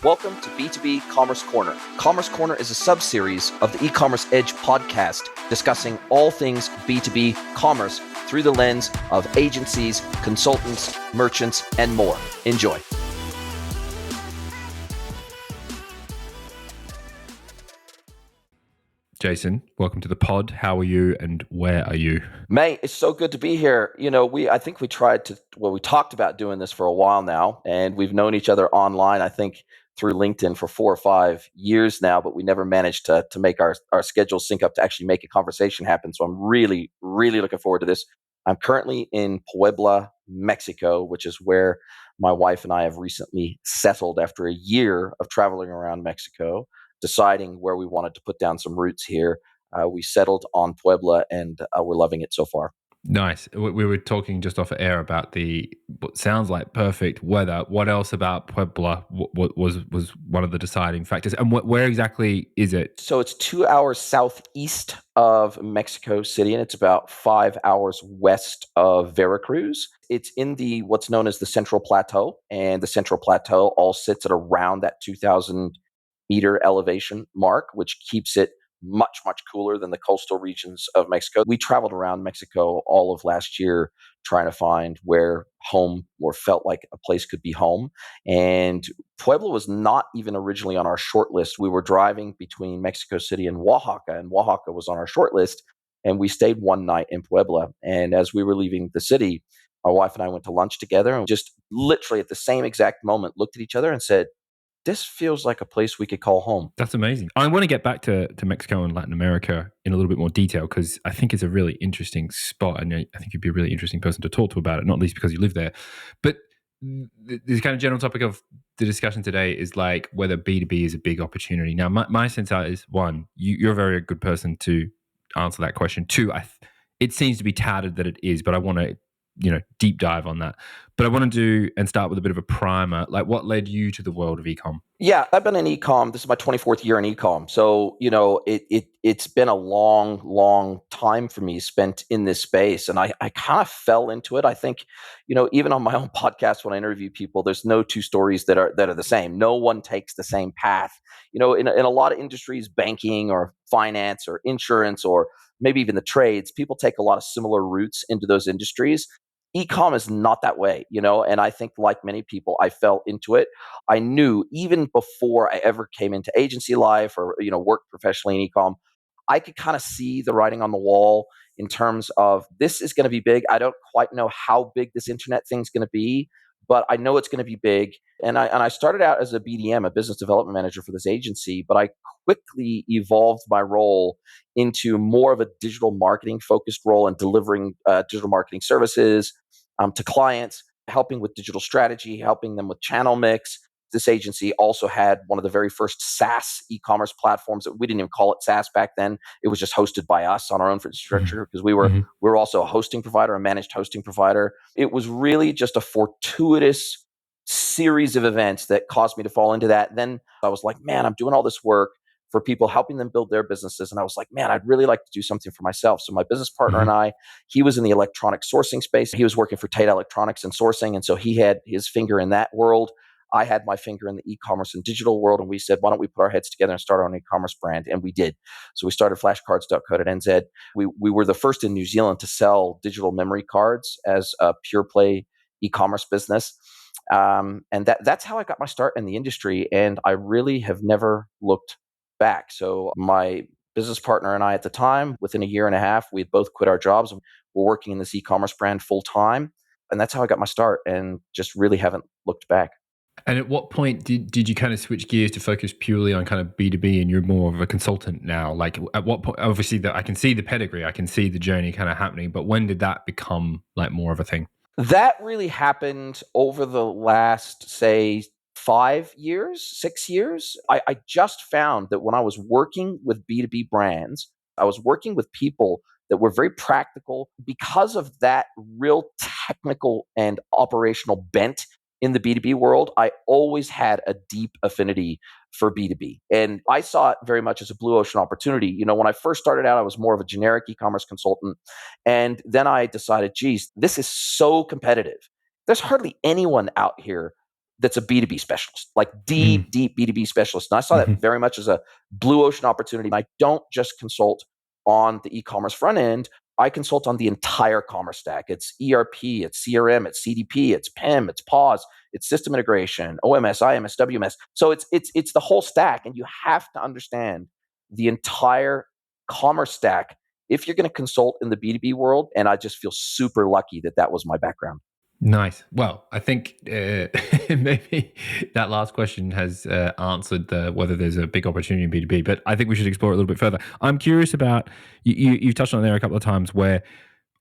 Welcome to B2B Commerce Corner. Commerce Corner is a sub-series of the E-Commerce Edge podcast discussing all things B2B commerce through the lens of agencies, consultants, merchants, and more. Enjoy. Jason, welcome to the pod. How are you and where are you? Mate, it's so good to be here. I think we talked about doing this for a while now, and we've known each other online, I think, through LinkedIn for 4 or 5 years now, but we never managed to make our schedules sync up to actually make a conversation happen. So I'm really, really looking forward to this. I'm currently in Puebla, Mexico, which is where my wife and I have recently settled after a year of traveling around Mexico, deciding where we wanted to put down some roots here. We settled on Puebla, and we're loving it so far. Nice. We were talking just off air about what sounds like perfect weather. What else about Puebla was one of the deciding factors? And where exactly is it? So it's 2 hours southeast of Mexico City, and it's about 5 hours west of Veracruz. It's in what's known as the Central Plateau, and the Central Plateau all sits at around that 2,000 meter elevation mark, which keeps it much, much cooler than the coastal regions of Mexico. We traveled around Mexico all of last year trying to find where home or felt like a place could be home. And Puebla was not even originally on our short list. We were driving between Mexico City and Oaxaca was on our short list. And we stayed one night in Puebla. And as we were leaving the city, my wife and I went to lunch together and just literally at the same exact moment looked at each other and said, this feels like a place we could call home. That's amazing. I want to get back to Mexico and Latin America in a little bit more detail because I think it's a really interesting spot, and I think you'd be a really interesting person to talk to about it, not least because you live there. But this kind of general topic of the discussion today is like whether B2B is a big opportunity. Now, my sense is, one, you're a very good person to answer that question. Two, it seems to be touted that it is, but I want to deep dive on that. But I want to do and start with a bit of a primer. Like, what led you to the world of ecom? Yeah, I've been in ecom. This is my 24th year in ecom. So, it's been a long, long time for me spent in this space. And I kind of fell into it. I think, even on my own podcast, when I interview people, there's no two stories that are the same. No one takes the same path. In a lot of industries, banking or finance or insurance or maybe even the trades, people take a lot of similar routes into those industries. Ecom is not that way, and I think like many people, I fell into it. I knew even before I ever came into agency life or, worked professionally in ecom, I could kind of see the writing on the wall in terms of this is going to be big. I don't quite know how big this internet thing's going to be, but I know it's going to be big. And I started out as a BDM, a business development manager for this agency, but I quickly evolved my role into more of a digital marketing focused role and delivering digital marketing services to clients, helping with digital strategy, helping them with channel mix. This agency also had one of the very first SaaS e-commerce platforms. That we didn't even call it SaaS back then. It was just hosted by us on our own infrastructure because we were also a hosting provider, a managed hosting provider. It was really just a fortuitous series of events that caused me to fall into that. Then I was like, man, I'm doing all this work for people, helping them build their businesses. And I was like, man, I'd really like to do something for myself. So my business partner and I, he was in the electronic sourcing space. He was working for Tate Electronics and sourcing. And so he had his finger in that world. I had my finger in the e-commerce and digital world. And we said, why don't we put our heads together and start our own e-commerce brand? And we did. So we started flashcards.co.nz. We were the first in New Zealand to sell digital memory cards as a pure play e-commerce business. And that's how I got my start in the industry. And I really have never looked back. So my business partner and I at the time, within a year and a half, we had both quit our jobs. We're working in this e-commerce brand full time. And that's how I got my start and just really haven't looked back. And at what point did you kind of switch gears to focus purely on kind of B2B and you're more of a consultant now? Like at what point, obviously I can see the pedigree, I can see the journey kind of happening, but when did that become like more of a thing? That really happened over the last, say, 5 years, 6 years. I just found that when I was working with B2B brands, I was working with people that were very practical because of that real technical and operational bent in the B2B world. I always had a deep affinity for B2B. And I saw it very much as a blue ocean opportunity. When I first started out, I was more of a generic e-commerce consultant. And then I decided, geez, this is so competitive. There's hardly anyone out here that's a B2B specialist, like Mm. deep B2B specialist. And I saw that very much as a blue ocean opportunity. I don't just consult on the e-commerce front end. I consult on the entire commerce stack. It's ERP, it's CRM, it's CDP, it's PIM, it's POS, it's system integration, OMS, IMS, WMS. So it's the whole stack, and you have to understand the entire commerce stack if you're going to consult in the B2B world. And I just feel super lucky that that was my background. Nice. Well, I think maybe that last question has answered whether there's a big opportunity in B2B, but I think we should explore it a little bit further. I'm curious about, you've touched on it there a couple of times, where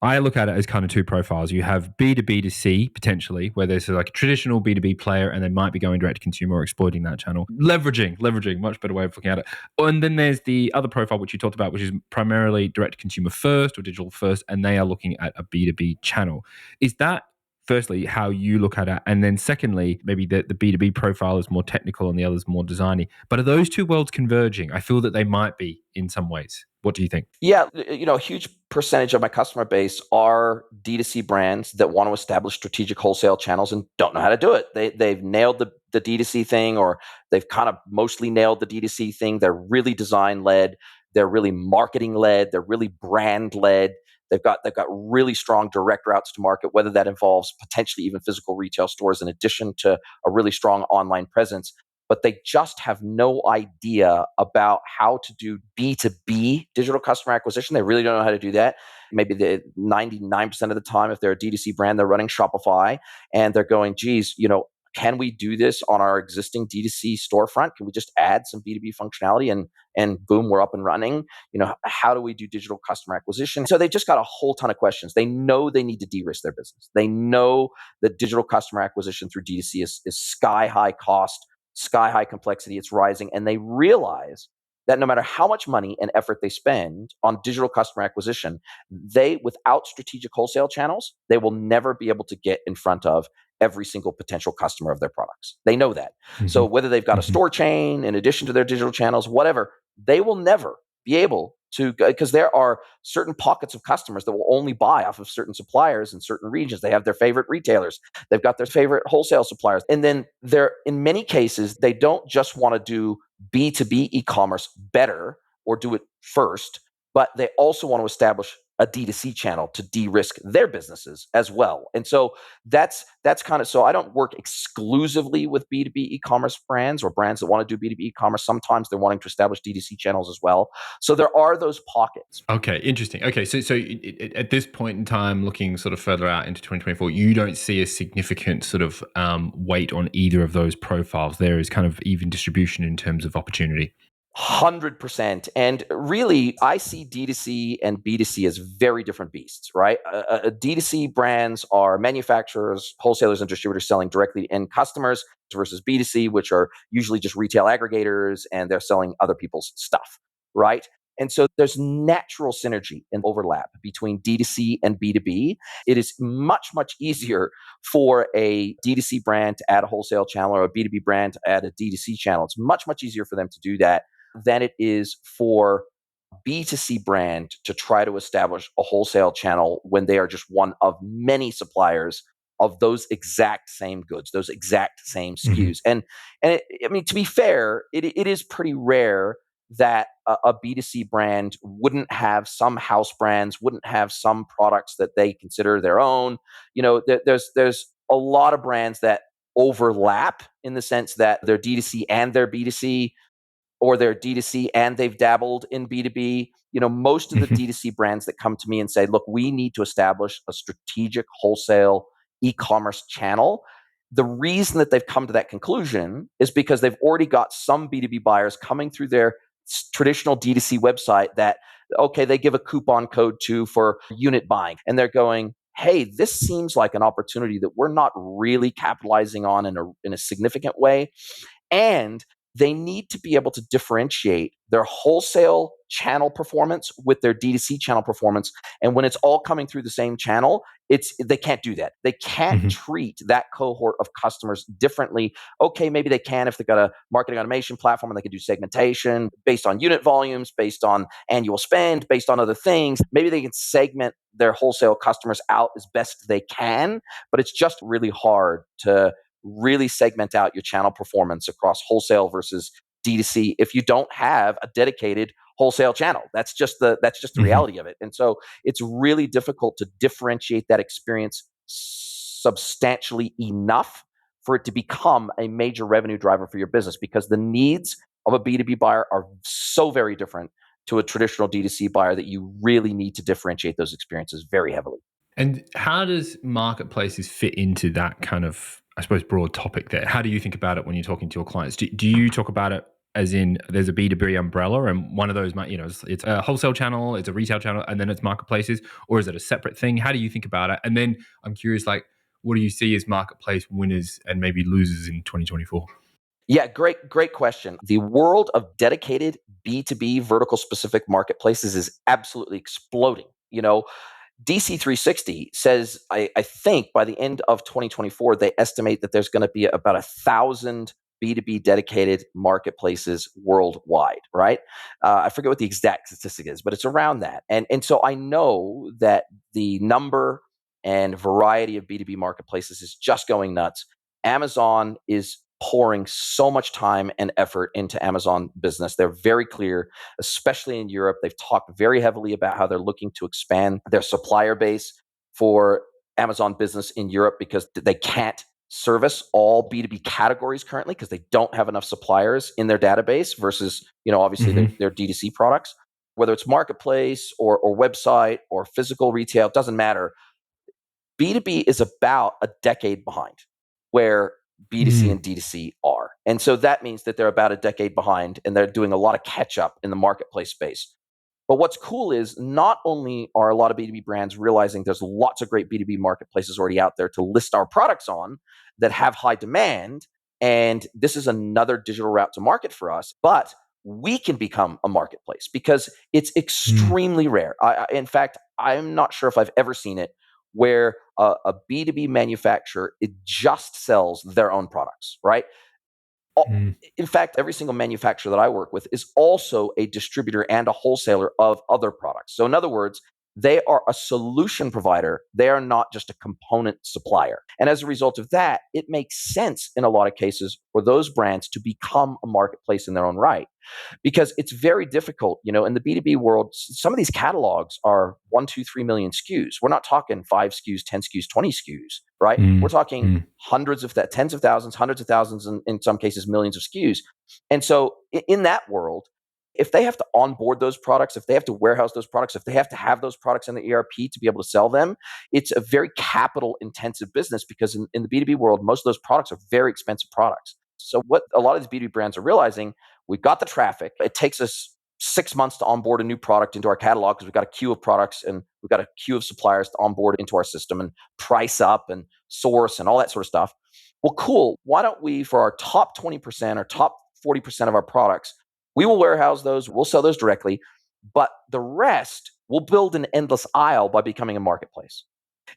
I look at it as kind of two profiles. You have B2B2C potentially, where there's like a traditional B2B player and they might be going direct to consumer or exploiting that channel. Leveraging, much better way of looking at it. And then there's the other profile, which you talked about, which is primarily direct to consumer first or digital first, and they are looking at a B2B channel. Is that, firstly, how you look at it? And then secondly, maybe the B2B profile is more technical and the other's more designy. But are those two worlds converging? I feel that they might be in some ways. What do you think? Yeah, a huge percentage of my customer base are D2C brands that want to establish strategic wholesale channels and don't know how to do it. They've nailed the D2C thing, or they've kind of mostly nailed the D2C thing. They're really design led, they're really marketing led, they're really brand led. They've got really strong direct routes to market, whether that involves potentially even physical retail stores in addition to a really strong online presence. But they just have no idea about how to do B2B digital customer acquisition. They really don't know how to do that. Maybe the 99% of the time, if they're a D2C brand, they're running Shopify and they're going, geez, can we do this on our existing D2C storefront? Can we just add some B2B functionality and boom, we're up and running? How do we do digital customer acquisition? So they've just got a whole ton of questions. They know they need to de-risk their business. They know that digital customer acquisition through D2C is sky high cost, sky high complexity. It's rising. And they realize that no matter how much money and effort they spend on digital customer acquisition, without strategic wholesale channels, they will never be able to get in front of every single potential customer of their products. They know that. So whether they've got a store chain in addition to their digital channels, whatever, they will never be able to, because there are certain pockets of customers that will only buy off of certain suppliers in certain regions. They have their favorite retailers. They've got their favorite wholesale suppliers. And then in many cases, they don't just want to do B2B e-commerce better or do it first, but they also want to establish a D2C channel to de-risk their businesses as well. And so that's kind of, so I don't work exclusively with B2B e-commerce brands or brands that want to do B2B e-commerce. Sometimes they're wanting to establish D2C channels as well. So there are those pockets. Okay, interesting. Okay, so at this point in time, looking sort of further out into 2024, you don't see a significant sort of weight on either of those profiles. There is kind of even distribution in terms of opportunity. 100%. And really, I see D2C and B2C as very different beasts, right? D2C brands are manufacturers, wholesalers, and distributors selling directly to end customers versus B2C, which are usually just retail aggregators and they're selling other people's stuff, right? And so there's natural synergy and overlap between D2C and B2B. It is much, much easier for a D2C brand to add a wholesale channel or a B2B brand to add a D2C channel. It's much, much easier for them to do that than it is for B2C brand to try to establish a wholesale channel when they are just one of many suppliers of those exact same goods, those exact same SKUs. I mean, to be fair, it is pretty rare that a B2C brand wouldn't have some house brands, wouldn't have some products that they consider their own. There's a lot of brands that overlap in the sense that they're D2C and they're B2C, or they're D2C and they've dabbled in B2B. Most of the D2C brands that come to me and say, look, we need to establish a strategic wholesale e-commerce channel. The reason that they've come to that conclusion is because they've already got some B2B buyers coming through their traditional D2C website that, okay, they give a coupon code to for unit buying. And they're going, hey, this seems like an opportunity that we're not really capitalizing on in a significant way. And they need to be able to differentiate their wholesale channel performance with their D2C channel performance. And when it's all coming through the same channel, they can't do that. They can't treat that cohort of customers differently. Okay, maybe they can if they've got a marketing automation platform and they can do segmentation based on unit volumes, based on annual spend, based on other things. Maybe they can segment their wholesale customers out as best they can, but it's just really hard to really segment out your channel performance across wholesale versus D2C if you don't have a dedicated wholesale channel. That's just the Mm-hmm. reality of it. And so it's really difficult to differentiate that experience substantially enough for it to become a major revenue driver for your business, because the needs of a B2B buyer are so very different to a traditional D2C buyer that you really need to differentiate those experiences very heavily. And how does marketplaces fit into that kind of, I suppose, broad topic there? How do you think about it when you're talking to your clients? Do you talk about it as in there's a B2B umbrella and one of those might, it's a wholesale channel, it's a retail channel, and then it's marketplaces, or is it a separate thing? How do you think about it? And then I'm curious, like, what do you see as marketplace winners and maybe losers in 2024? Yeah, great question. The world of dedicated B2B vertical specific marketplaces is absolutely exploding. DC360 says, I think by the end of 2024, they estimate that there's going to be about 1,000 B2B dedicated marketplaces worldwide, right? I forget what the exact statistic is, but it's around that. And so I know that the number and variety of B2B marketplaces is just going nuts. Amazon is pouring so much time and effort into Amazon business. They're very clear, especially in Europe. They've talked very heavily about how they're looking to expand their supplier base for Amazon business in Europe, because they can't service all B2B categories currently because they don't have enough suppliers in their database versus, obviously Mm-hmm. their D2C products. Whether it's marketplace or website or physical retail, it doesn't matter. B2B is about a decade behind where B2C and D2C are. And so that means that they're about a decade behind and they're doing a lot of catch up in the marketplace space. But what's cool is not only are a lot of B2B brands realizing there's lots of great B2B marketplaces already out there to list our products on that have high demand, and this is another digital route to market for us, but we can become a marketplace because it's extremely rare. In fact, I'm not sure if I've ever seen it where a B2B manufacturer, it just sells their own products, right? In fact, every single manufacturer that I work with is also a distributor and a wholesaler of other products. So in other words, they are a solution provider. They are not just a component supplier. And as a result of that, it makes sense in a lot of cases for those brands to become a marketplace in their own right, because it's very difficult. In the B2B world, some of these catalogs are 1, 2, 3 million SKUs. We're not talking 5 SKUs, 10 SKUs, 20 SKUs, right? We're talking hundreds of that, tens of thousands, hundreds of thousands, and in some cases, millions of SKUs. And so in that world, if they have to onboard those products, if they have to warehouse those products, if they have to have those products in the ERP to be able to sell them, it's a very capital intensive business, because in the B2B world, most of those products are very expensive products. So what a lot of these B2B brands are realizing, we've got the traffic. It takes us 6 months to onboard a new product into our catalog because we've got a queue of products and we've got a queue of suppliers to onboard into our system and price up and source and all that sort of stuff. Well, cool. Why don't we, for our top 20% or top 40% of our products, we will warehouse those, we'll sell those directly, but the rest, we'll build an endless aisle by becoming a marketplace.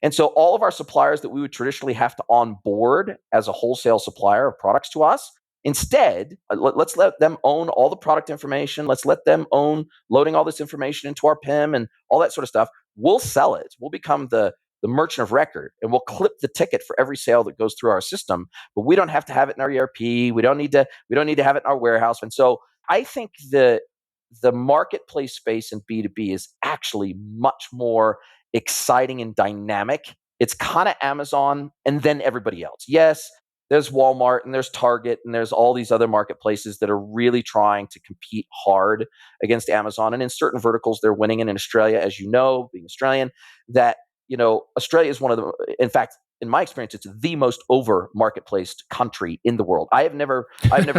And so all of our suppliers that we would traditionally have to onboard as a wholesale supplier of products to us, instead, let's let them own all the product information. Let's let them own loading all this information into our PIM and all that sort of stuff. We'll sell it. We'll become the merchant of record, and we'll clip the ticket for every sale that goes through our system. But we don't have to have it in our ERP. We don't need to have it in our warehouse. And so I think the marketplace space in B2B is actually much more exciting and dynamic. It's kind of Amazon and then everybody else. Yes, there's Walmart and there's Target and there's all these other marketplaces that are really trying to compete hard against Amazon. And in certain verticals, they're winning. And in Australia, as you know, being Australian, that, Australia is one of the, in fact, in my experience, it's the most over marketplaced country in the world. I've never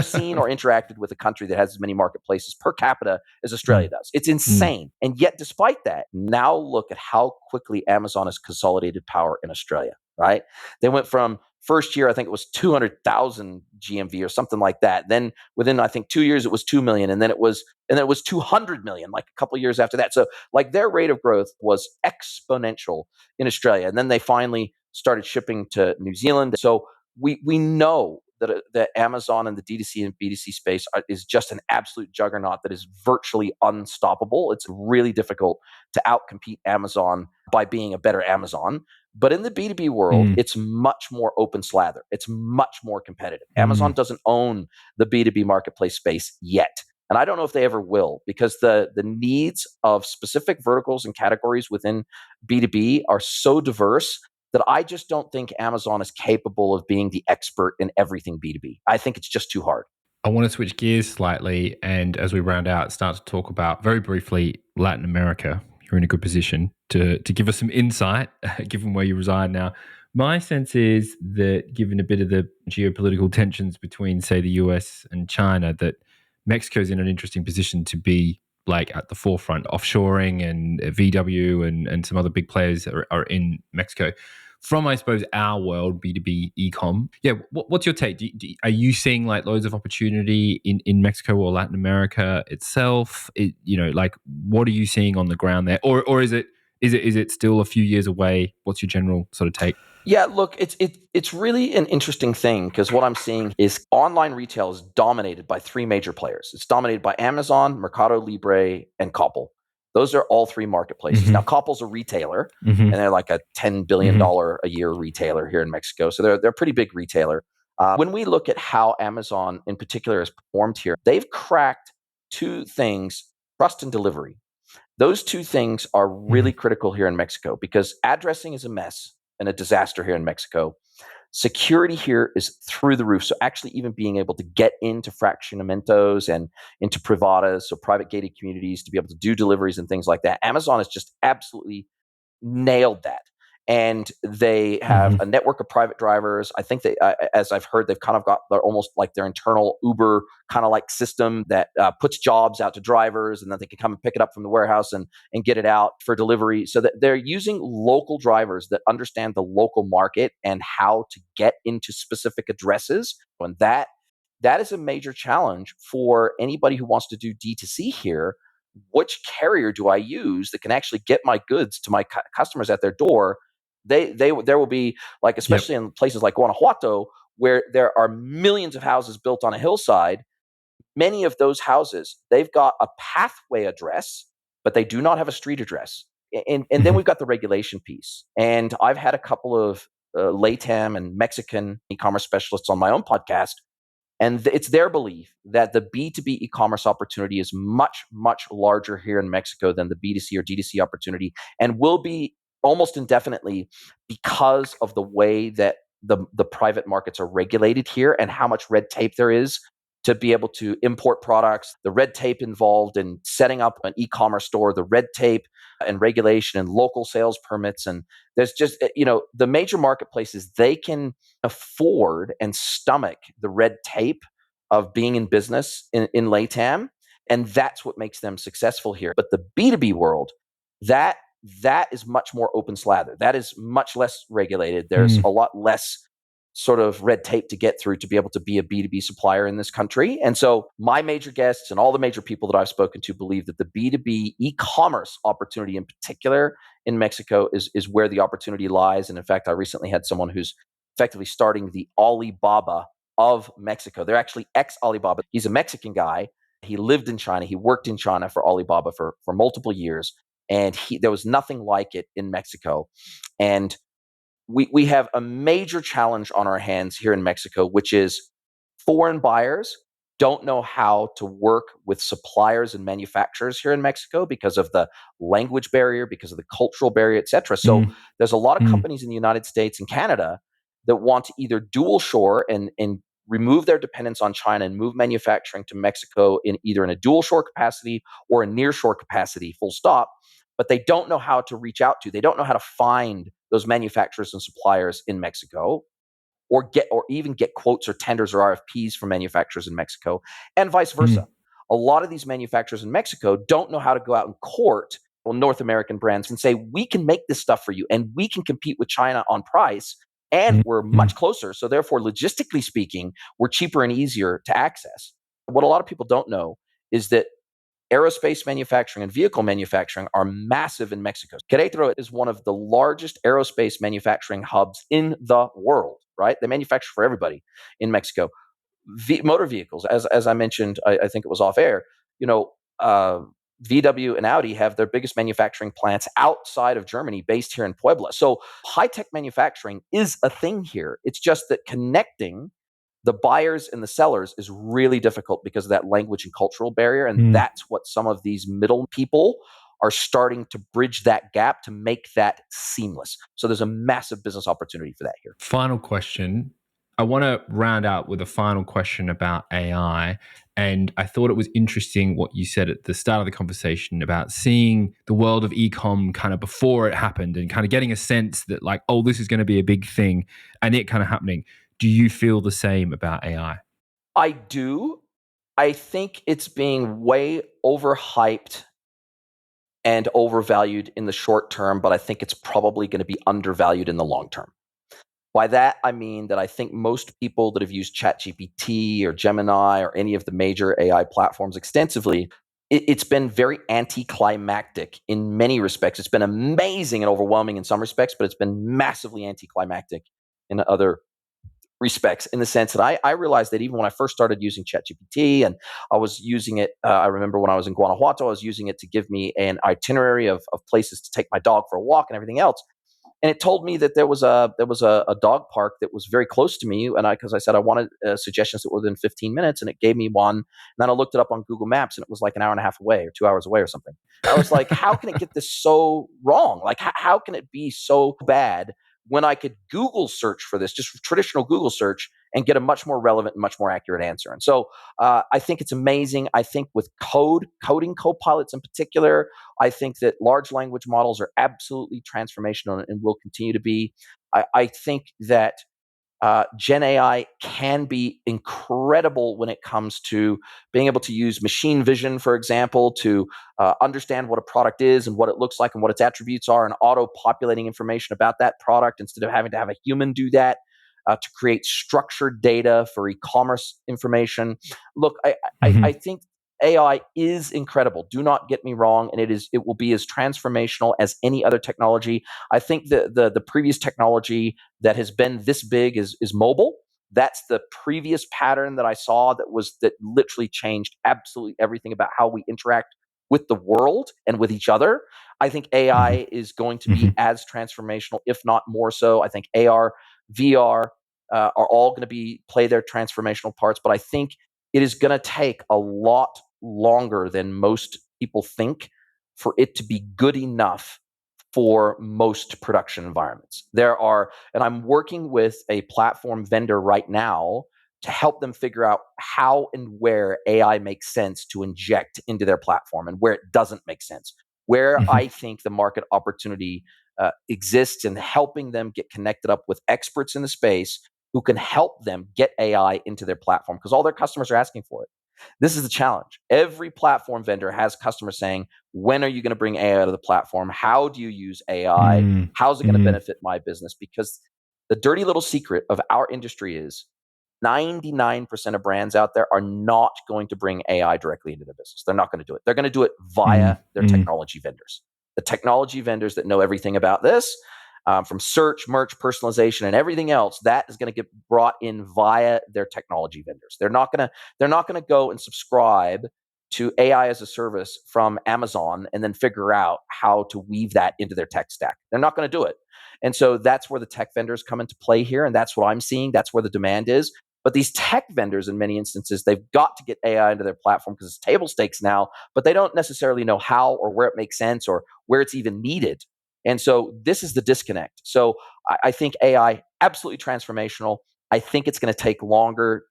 seen or interacted with a country that has as many marketplaces per capita as Australia does. It's insane. And yet, despite that, now look at how quickly Amazon has consolidated power in Australia, right? They went from first year, I think it was 200,000 GMV or something like that. Then within, I think 2 years, it was 2 million. And then it was 200 million, like a couple of years after that. So like their rate of growth was exponential in Australia. And then they finally started shipping to New Zealand. So we know that Amazon and the D2C and B2C space is just an absolute juggernaut that is virtually unstoppable. It's really difficult to outcompete Amazon by being a better Amazon. But in the B2B world, Mm, it's much more open slather. It's much more competitive. Amazon mm. doesn't own the B2B marketplace space yet. And I don't know if they ever will, because the needs of specific verticals and categories within B2B are so diverse that I just don't think Amazon is capable of being the expert in everything B2B. I think it's just too hard. I want to switch gears slightly, and as we round out, start to talk about very briefly Latin America. You're in a good position to give us some insight, given where you reside now. My sense is that, given a bit of the geopolitical tensions between, say, the US and China, that Mexico's in an interesting position to be like at the forefront, offshoring and VW and some other big players are in Mexico from, I suppose, our world, B2B ecom. Yeah, what's your take? Are you seeing like loads of opportunity in Mexico or Latin America itself? Like what are you seeing on the ground there? Or is it still a few years away? What's your general sort of take? Yeah, look, it's really an interesting thing, because what I'm seeing is online retail is dominated by three major players. It's dominated by Amazon, Mercado Libre, and Coppel. Those are all three marketplaces. Now, Mm-hmm. Coppel's a retailer, Mm-hmm. and they're like a $10 Mm-hmm. billion a year retailer here in Mexico. So they're a pretty big retailer. When we look at how Amazon in particular has performed here, they've cracked two things: trust and delivery. Those two things are Mm-hmm. really critical here in Mexico, because addressing is a mess and a disaster here in Mexico. Security here is through the roof. So actually even being able to get into fraccionamentos and into privadas, so private gated communities, to be able to do deliveries and things like that, Amazon is just absolutely nailed that. And they have Mm-hmm. a network of private drivers. I think they, as I've heard, they've kind of got their almost like their internal Uber kind of like system that puts jobs out to drivers, and then they can come and pick it up from the warehouse and get it out for delivery. So that they're using local drivers that understand the local market and how to get into specific addresses. And that is a major challenge for anybody who wants to do D2C here. Which carrier do I use that can actually get my goods to my customers at their door? There will be, like, Yep. especially in places like Guanajuato, where there are millions of houses built on a hillside. Many of those houses, they've got a pathway address, but they do not have a street address. And then Mm-hmm. we've got the regulation piece. And I've had a couple of LATAM and Mexican e-commerce specialists on my own podcast, and it's their belief that the B2B e-commerce opportunity is much, much larger here in Mexico than the B2C or D2C opportunity, and will be almost indefinitely, because of the way that the private markets are regulated here and how much red tape there is to be able to import products, the red tape involved in setting up an e-commerce store, the red tape and regulation and local sales permits. And there's just, the major marketplaces, they can afford and stomach the red tape of being in business in LATAM. And that's what makes them successful here. But the B2B world, that that is much more open slather. That is much less regulated. There's a lot less sort of red tape to get through to be able to be a B2B supplier in this country. And so my major guests and all the major people that I've spoken to believe that the B2B e-commerce opportunity in particular in Mexico is where the opportunity lies. And in fact, I recently had someone who's effectively starting the Alibaba of Mexico. They're actually ex-Alibaba. He's a Mexican guy. He lived in China. He worked in China for Alibaba for multiple years. And there was nothing like it in Mexico. And we have a major challenge on our hands here in Mexico, which is foreign buyers don't know how to work with suppliers and manufacturers here in Mexico because of the language barrier, because of the cultural barrier, et cetera. So Mm-hmm. there's a lot of Mm-hmm. companies in the United States and Canada that want to either dual shore and remove their dependence on China and move manufacturing to Mexico in either in a dual shore capacity or a near shore capacity, full stop. But they don't know how to reach out to. They don't know how to find those manufacturers and suppliers in Mexico, or even get quotes or tenders or RFPs from manufacturers in Mexico, and vice versa. A lot of these manufacturers in Mexico don't know how to go out and court North American brands and say, we can make this stuff for you and we can compete with China on price, and we're Mm-hmm. much closer. So therefore, logistically speaking, we're cheaper and easier to access. What a lot of people don't know is that aerospace manufacturing and vehicle manufacturing are massive in Mexico. Querétaro is one of the largest aerospace manufacturing hubs in the world, right? They manufacture for everybody in Mexico. Motor vehicles, as I mentioned, I think it was off air, you know, uh, VW and Audi have their biggest manufacturing plants outside of Germany, based here in Puebla. So high-tech manufacturing is a thing here. It's just that connecting the buyers and the sellers is really difficult because of that language and cultural barrier. And that's what some of these middle people are starting to bridge that gap to make that seamless. So there's a massive business opportunity for that here. Final question. I want to round out with a final question about AI. And I thought it was interesting what you said at the start of the conversation about seeing the world of e-com kind of before it happened and kind of getting a sense that like, oh, this is going to be a big thing and it kind of happening. Do you feel the same about AI? I do. I think it's being way overhyped and overvalued in the short term, but I think it's probably going to be undervalued in the long term. By that, I mean that I think most people that have used ChatGPT or Gemini or any of the major AI platforms extensively, it's been very anticlimactic in many respects. It's been amazing and overwhelming in some respects, but it's been massively anticlimactic in other respects, in the sense that I realized that even when I first started using ChatGPT and I was using it, I remember when I was in Guanajuato, I was using it to give me an itinerary of places to take my dog for a walk and everything else. And it told me that there was a dog park that was very close to me, and because I said I wanted suggestions that were within 15 minutes, and it gave me one. And then I looked it up on Google Maps, and it was like an hour and a half away or 2 hours away or something. I was like, how can it get this so wrong? Like, how can it be so bad when I could Google search for this, just traditional Google search, and get a much more relevant and much more accurate answer? And so I think it's amazing. I think with coding copilots in particular, I think that large language models are absolutely transformational and will continue to be. I think that Gen AI can be incredible when it comes to being able to use machine vision, for example, to understand what a product is and what it looks like and what its attributes are, and auto-populating information about that product instead of having to have a human do that. To create structured data for e-commerce information. Look, I think AI is incredible. Do not get me wrong, and it will be as transformational as any other technology. I think the previous technology that has been this big is mobile. That's the previous pattern that I saw that literally changed absolutely everything about how we interact with the world and with each other. I think AI is going to be as transformational, if not more so. I think AR, VR are all going to play their transformational parts, but I think it is going to take a lot longer than most people think for it to be good enough for most production environments. And I'm working with a platform vendor right now to help them figure out how and where AI makes sense to inject into their platform and where it doesn't make sense. Where I think the market opportunity exists in helping them get connected up with experts in the space who can help them get AI into their platform, because all their customers are asking for it. This is the challenge. Every platform vendor has customers saying, when are you going to bring AI to the platform? How do you use AI? How's it going to benefit my business? Because the dirty little secret of our industry is 99% of brands out there are not going to bring AI directly into their business. They're not going to do it. They're going to do it via their technology vendors. The technology vendors that know everything about this, from search, merch, personalization, and everything else, that is going to get brought in via their technology vendors. They're not going to go and subscribe to AI as a service from Amazon and then figure out how to weave that into their tech stack. They're not going to do it. And so that's where the tech vendors come into play here, and that's what I'm seeing. That's where the demand is. But these tech vendors, in many instances, they've got to get AI into their platform because it's table stakes now, but they don't necessarily know how or where it makes sense or where it's even needed. And so this is the disconnect. So I think AI, absolutely transformational. I think it's going to take longer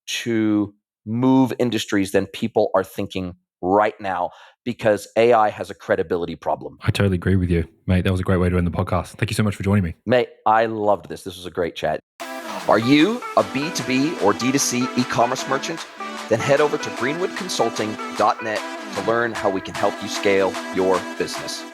to move industries than people are thinking right now, because AI has a credibility problem. I totally agree with you, mate. That was a great way to end the podcast. Thank you so much for joining me. Mate, I loved this. This was a great chat. Are you a B2B or D2C e-commerce merchant? Then head over to greenwoodconsulting.net to learn how we can help you scale your business.